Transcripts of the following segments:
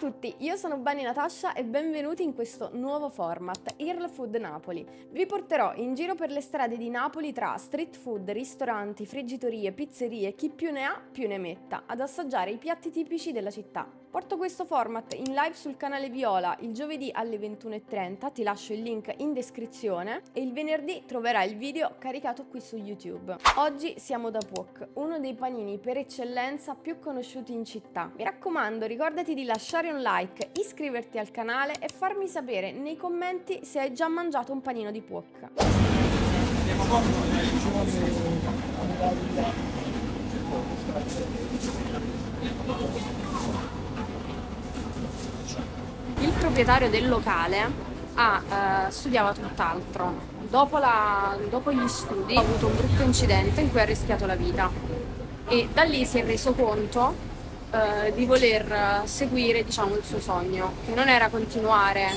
tutti, io sono Bunny Natasha e benvenuti in questo nuovo format, Earl Food Napoli. Vi porterò in giro per le strade di Napoli tra street food, ristoranti, friggitorie, pizzerie, chi più ne ha più ne metta, ad assaggiare i piatti tipici della città. Porto questo format in live sul canale Viola il giovedì alle 21:30, ti lascio il link in descrizione, e il venerdì troverai il video caricato qui su YouTube. Oggi siamo da Puok, uno dei panini per eccellenza più conosciuti in città. Mi raccomando, ricordati di lasciare un like, iscriverti al canale e farmi sapere nei commenti se hai già mangiato un panino di Puok. Il proprietario del locale studiava tutt'altro. Dopo gli studi ha avuto un brutto incidente in cui ha rischiato la vita e da lì si è reso conto di voler seguire, diciamo, il suo sogno, che non era continuare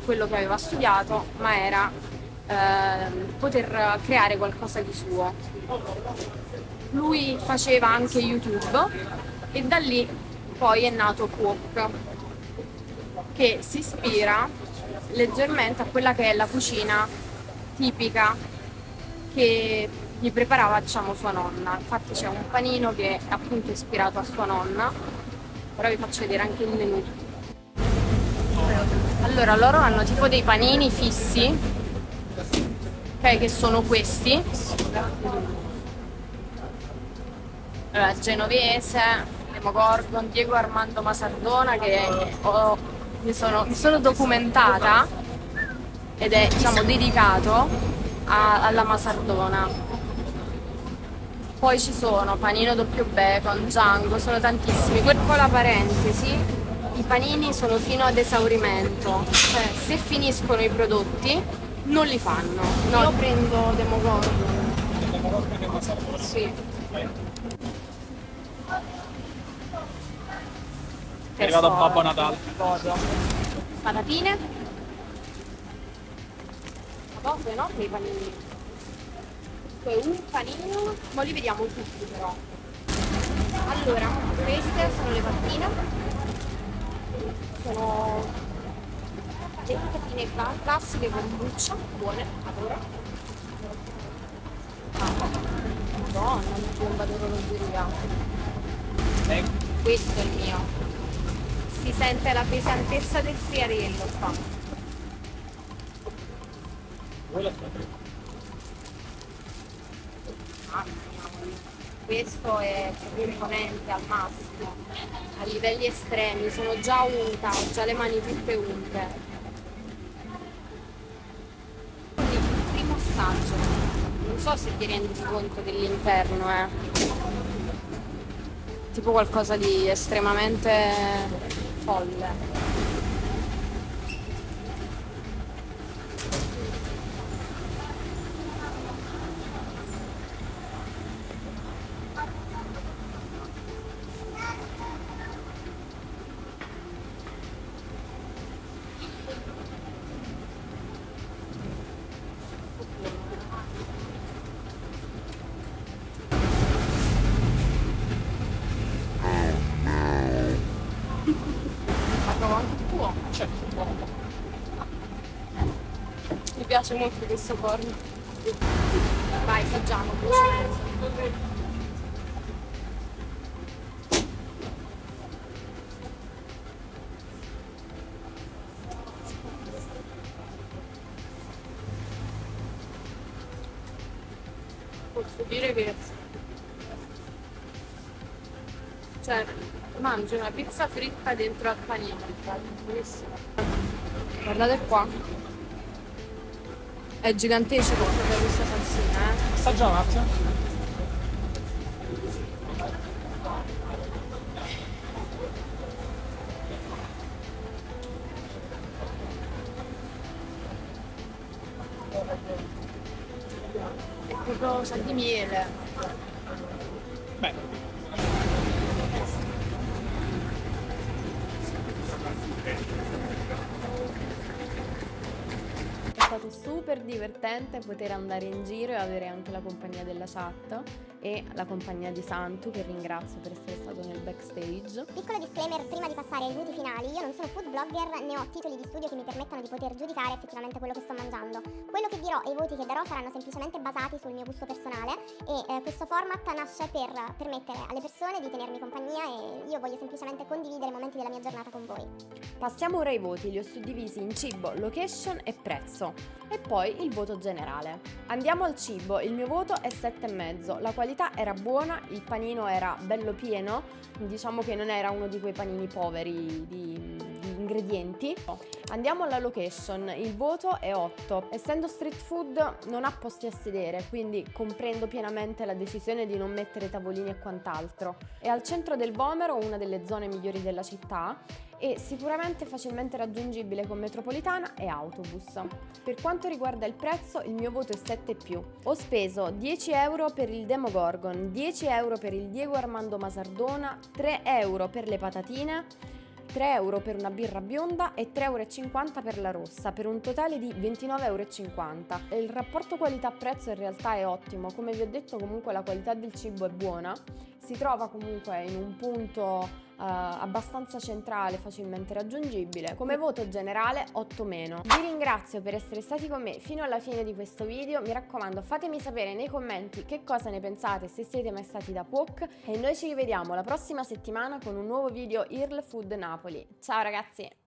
quello che aveva studiato, ma era poter creare qualcosa di suo. Lui faceva anche YouTube e da lì poi è nato Puok, che si ispira leggermente a quella che è la cucina tipica che gli preparava, diciamo, sua nonna. Infatti c'è un panino che è appunto ispirato a sua nonna. Ora vi faccio vedere anche il menù. Allora, loro hanno tipo dei panini fissi, ok, che sono questi. Allora, genovese, Demogorgon, Diego Armando Masardona, che mi sono documentata ed è, diciamo, dedicato alla Masardona. Poi ci sono panino doppio bacon, Django, sono tantissimi. Piccola parentesi, i panini sono fino ad esaurimento, cioè se finiscono i prodotti non li fanno. No, io prendo Demogorgon. Demogorgon e Masardona? Sì. È arrivato Babbo Natale. Patatine. Cose, no? Quei panini. Questo è un panino, ma li vediamo tutti però. Allora, queste sono le patatine. Sono le patatine classiche con buccia, buone, adoro. Madonna, mi bomba d'orologeria. Questo è il mio. Si sente la pesantezza del friariello qua. Questo è imponente al massimo, a livelli estremi, sono già unta, ho già le mani tutte unte. Quindi il primo assaggio, non so se ti rendi conto dell'interno è tipo qualcosa di estremamente folle. Mi piace molto questo corno. Vai, assaggiamo velocemente. Posso dire che mangi una pizza fritta dentro al panino, buonissimo. Guardate qua, è gigantesco questa salsina, Assaggia un attimo. È proprio sa di miele. Beh. È stato super divertente poter andare in giro e avere anche la compagnia della chat e la compagnia di Santu, che ringrazio per essere stato nel backstage. Piccolo disclaimer prima di passare ai voti finali: io non sono food blogger né ho titoli di studio che mi permettano di poter giudicare effettivamente quello che sto mangiando. Quello che dirò e i voti che darò saranno semplicemente basati sul mio gusto personale e questo format nasce per permettere alle persone di tenermi compagnia e io voglio semplicemente condividere i momenti della mia giornata con voi. Passiamo ora ai voti, li ho suddivisi in cibo, location e prezzo e poi il voto generale. Andiamo al cibo, il mio voto è 7,5, la qualità era buona, il panino era bello pieno, diciamo che non era uno di quei panini poveri di ingredienti. Andiamo alla location, il voto è 8, essendo street food non ha posti a sedere, quindi comprendo pienamente la decisione di non mettere tavolini e quant'altro. È al centro del Vomero, una delle zone migliori della città, e sicuramente facilmente raggiungibile con metropolitana e autobus. Per quanto riguarda il prezzo, il mio voto è 7+. Ho speso 10 euro per il Demogorgon, 10 euro per il Diego Armando Masardona, 3 euro per le patatine, 3 euro per una birra bionda e 3,50 euro per la rossa, per un totale di 29,50 euro. Il rapporto qualità-prezzo in realtà è ottimo, come vi ho detto comunque la qualità del cibo è buona, si trova comunque in un punto abbastanza centrale, facilmente raggiungibile. Come voto generale 8-. Vi ringrazio per essere stati con me fino alla fine di questo video, mi raccomando fatemi sapere nei commenti che cosa ne pensate, se siete mai stati da POC, e noi ci rivediamo la prossima settimana con un nuovo video IRL Food Napoli. Ciao ragazzi!